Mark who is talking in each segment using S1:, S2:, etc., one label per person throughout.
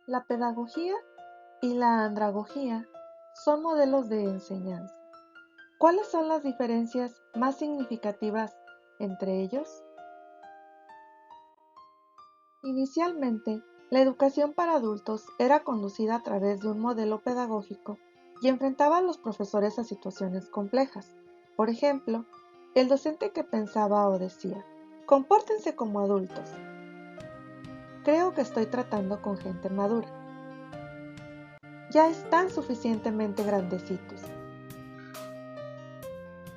S1: La pedagogía y la andragogía son modelos de enseñanza. ¿Cuáles son las diferencias más significativas entre ellos? Inicialmente, la educación para adultos era conducida a través de un modelo pedagógico y enfrentaba a los profesores a situaciones complejas. Por ejemplo, el docente que pensaba o decía, compórtense como adultos. Creo que estoy tratando con gente madura. Ya están suficientemente grandecitos.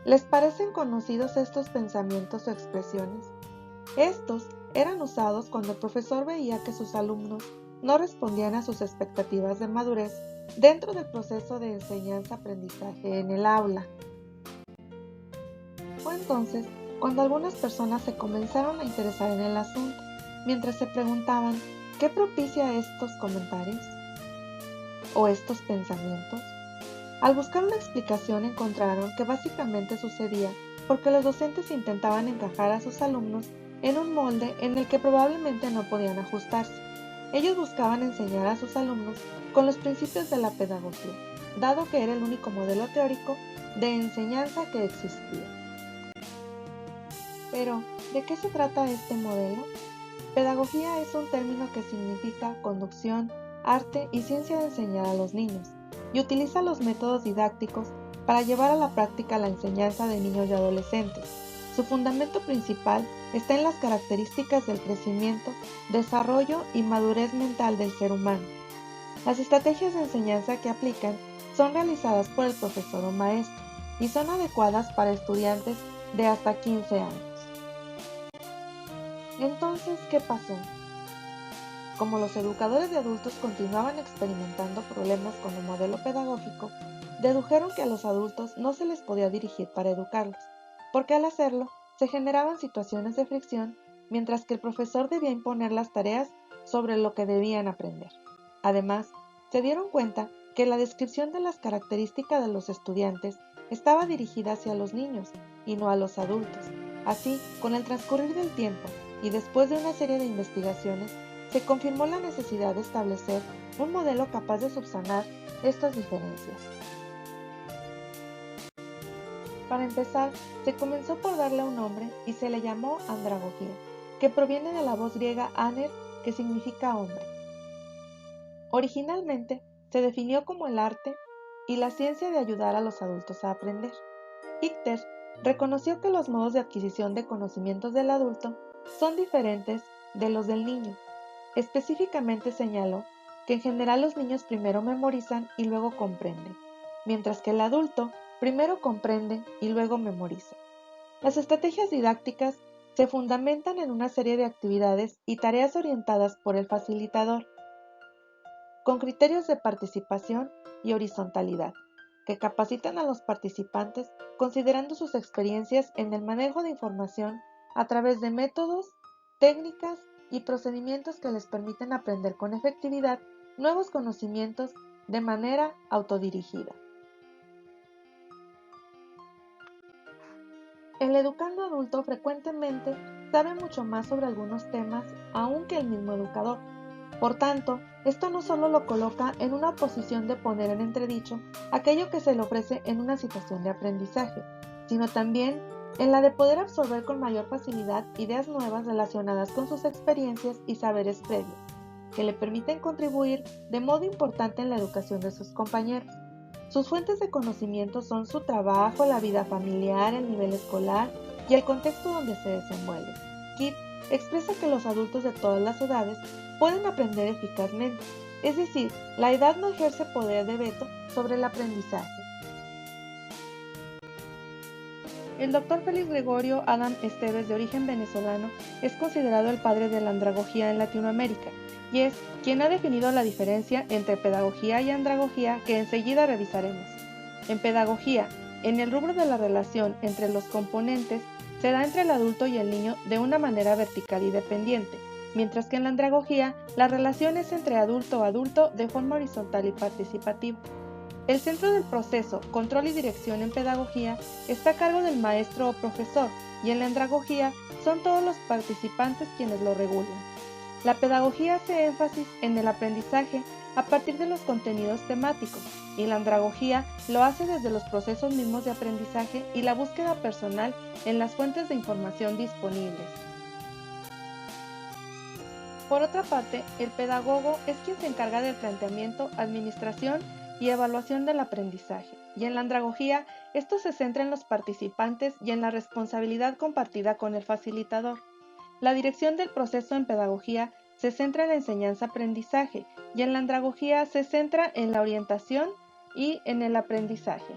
S1: ¿Les parecen conocidos estos pensamientos o expresiones? Estos eran usados cuando el profesor veía que sus alumnos no respondían a sus expectativas de madurez dentro del proceso de enseñanza-aprendizaje en el aula. Fue entonces cuando algunas personas se comenzaron a interesar en el asunto, mientras se preguntaban ¿qué propicia estos comentarios o estos pensamientos? Al buscar una explicación encontraron que básicamente sucedía porque los docentes intentaban encajar a sus alumnos en un molde en el que probablemente no podían ajustarse. Ellos buscaban enseñar a sus alumnos con los principios de la pedagogía, dado que era el único modelo teórico de enseñanza que existía. Pero, ¿de qué se trata este modelo? Pedagogía es un término que significa conducción, arte y ciencia de enseñar a los niños, y utiliza los métodos didácticos para llevar a la práctica la enseñanza de niños y adolescentes. Su fundamento principal está en las características del crecimiento, desarrollo y madurez mental del ser humano. Las estrategias de enseñanza que aplican son realizadas por el profesor o maestro y son adecuadas para estudiantes de hasta 15 años. Entonces, ¿qué pasó? Como los educadores de adultos continuaban experimentando problemas con el modelo pedagógico, dedujeron que a los adultos no se les podía dirigir para educarlos, porque al hacerlo se generaban situaciones de fricción, mientras que el profesor debía imponer las tareas sobre lo que debían aprender. Además, se dieron cuenta que la descripción de las características de los estudiantes estaba dirigida hacia los niños y no a los adultos. Así, con el transcurrir del tiempo y después de una serie de investigaciones, se confirmó la necesidad de establecer un modelo capaz de subsanar estas diferencias. Para empezar, se comenzó por darle un nombre y se le llamó andragogía, que proviene de la voz griega aner, que significa hombre. Originalmente, se definió como el arte y la ciencia de ayudar a los adultos a aprender. Ichter reconoció que los modos de adquisición de conocimientos del adulto son diferentes de los del niño. Específicamente señaló que en general los niños primero memorizan y luego comprenden, mientras que el adulto primero comprende y luego memoriza. Las estrategias didácticas se fundamentan en una serie de actividades y tareas orientadas por el facilitador, con criterios de participación y horizontalidad, que capacitan a los participantes considerando sus experiencias en el manejo de información a través de métodos, técnicas y procedimientos que les permiten aprender con efectividad nuevos conocimientos de manera autodirigida. El educando adulto frecuentemente sabe mucho más sobre algunos temas aún que el mismo educador. Por tanto, esto no solo lo coloca en una posición de poner en entredicho aquello que se le ofrece en una situación de aprendizaje, sino también en la de poder absorber con mayor facilidad ideas nuevas relacionadas con sus experiencias y saberes previos, que le permiten contribuir de modo importante en la educación de sus compañeros. Sus fuentes de conocimiento son su trabajo, la vida familiar, el nivel escolar y el contexto donde se desenvuelve. Kidd expresa que los adultos de todas las edades pueden aprender eficazmente, es decir, la edad no ejerce poder de veto sobre el aprendizaje. El doctor Félix Gregorio Adam Esteves, de origen venezolano, es considerado el padre de la andragogía en Latinoamérica y es quien ha definido la diferencia entre pedagogía y andragogía que enseguida revisaremos. En pedagogía, en el rubro de la relación entre los componentes, se da entre el adulto y el niño de una manera vertical y dependiente, mientras que en la andragogía, la relación es entre adulto-adulto de forma horizontal y participativa. El centro del proceso, control y dirección en pedagogía, está a cargo del maestro o profesor, y en la andragogía son todos los participantes quienes lo regulan. La pedagogía hace énfasis en el aprendizaje a partir de los contenidos temáticos y la andragogía lo hace desde los procesos mismos de aprendizaje y la búsqueda personal en las fuentes de información disponibles. Por otra parte, el pedagogo es quien se encarga del planteamiento, administración y evaluación del aprendizaje, y en la andragogía esto se centra en los participantes y en la responsabilidad compartida con el facilitador. La dirección del proceso en pedagogía se centra en la enseñanza-aprendizaje y en la andragogía se centra en la orientación y en el aprendizaje.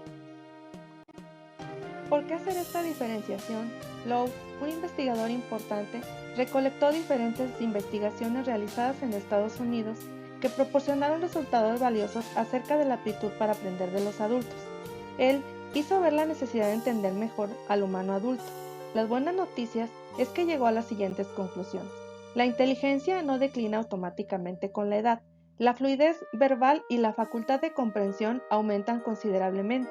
S1: ¿Por qué hacer esta diferenciación? Lowe, un investigador importante, recolectó diferentes investigaciones realizadas en Estados Unidos que proporcionaron resultados valiosos acerca de la aptitud para aprender de los adultos. Él hizo ver la necesidad de entender mejor al humano adulto. Las buenas noticias es que llegó a las siguientes conclusiones. La inteligencia no declina automáticamente con la edad. La fluidez verbal y la facultad de comprensión aumentan considerablemente.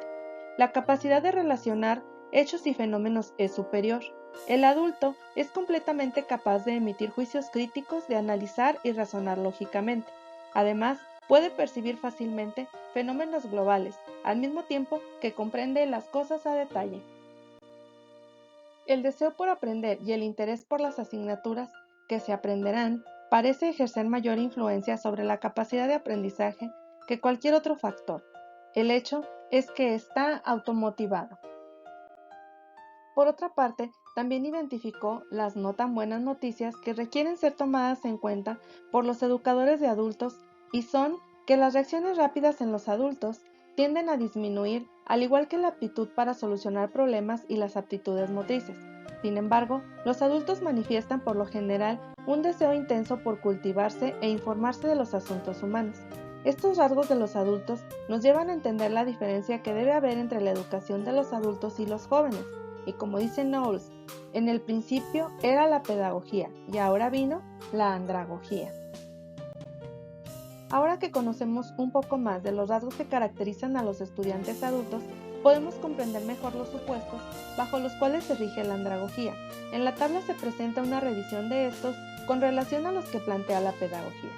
S1: La capacidad de relacionar hechos y fenómenos es superior. El adulto es completamente capaz de emitir juicios críticos, de analizar y razonar lógicamente. Además, puede percibir fácilmente fenómenos globales, al mismo tiempo que comprende las cosas a detalle. El deseo por aprender y el interés por las asignaturas que se aprenderán parece ejercer mayor influencia sobre la capacidad de aprendizaje que cualquier otro factor. El hecho es que está automotivado. Por otra parte, también identificó las no tan buenas noticias que requieren ser tomadas en cuenta por los educadores de adultos y son que las reacciones rápidas en los adultos tienden a disminuir, al igual que la aptitud para solucionar problemas y las aptitudes motrices. Sin embargo, los adultos manifiestan por lo general un deseo intenso por cultivarse e informarse de los asuntos humanos. Estos rasgos de los adultos nos llevan a entender la diferencia que debe haber entre la educación de los adultos y los jóvenes. Y como dice Knowles, en el principio era la pedagogía y ahora vino la andragogía. Ahora que conocemos un poco más de los rasgos que caracterizan a los estudiantes adultos, podemos comprender mejor los supuestos bajo los cuales se rige la andragogía. En la tabla se presenta una revisión de estos con relación a los que plantea la pedagogía.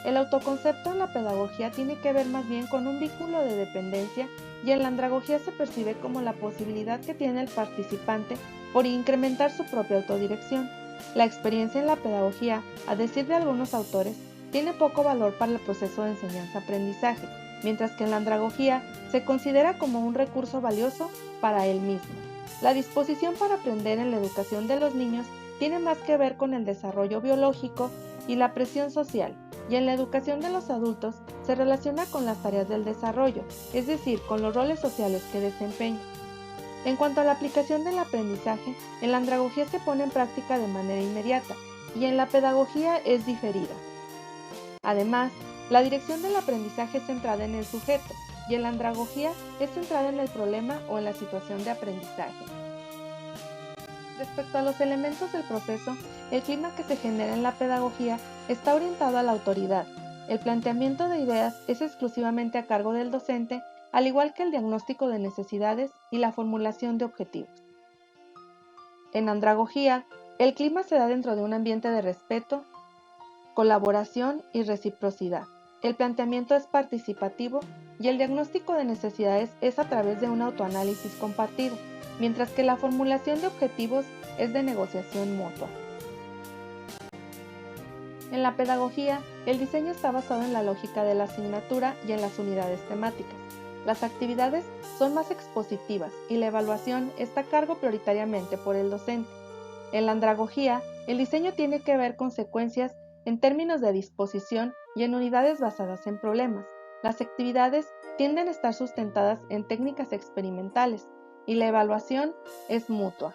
S1: El autoconcepto en la pedagogía tiene que ver más bien con un vínculo de dependencia y en la andragogía se percibe como la posibilidad que tiene el participante por incrementar su propia autodirección. La experiencia en la pedagogía, a decir de algunos autores, tiene poco valor para el proceso de enseñanza-aprendizaje, mientras que en la andragogía se considera como un recurso valioso para él mismo. La disposición para aprender en la educación de los niños tiene más que ver con el desarrollo biológico y la presión social, y en la educación de los adultos se relaciona con las tareas del desarrollo, es decir, con los roles sociales que desempeñan. En cuanto a la aplicación del aprendizaje, en la andragogía se pone en práctica de manera inmediata y en la pedagogía es diferida. Además, la dirección del aprendizaje es centrada en el sujeto y en la andragogía es centrada en el problema o en la situación de aprendizaje. Respecto a los elementos del proceso, el clima que se genera en la pedagogía está orientado a la autoridad. El planteamiento de ideas es exclusivamente a cargo del docente, al igual que el diagnóstico de necesidades y la formulación de objetivos. En andragogía, el clima se da dentro de un ambiente de respeto, colaboración y reciprocidad. El planteamiento es participativo y el diagnóstico de necesidades es a través de un autoanálisis compartido, mientras que la formulación de objetivos es de negociación mutua. En la pedagogía, el diseño está basado en la lógica de la asignatura y en las unidades temáticas. Las actividades son más expositivas y la evaluación está a cargo prioritariamente por el docente. En la andragogía, el diseño tiene que ver con secuencias en términos de disposición y en unidades basadas en problemas. Las actividades tienden a estar sustentadas en técnicas experimentales y la evaluación es mutua.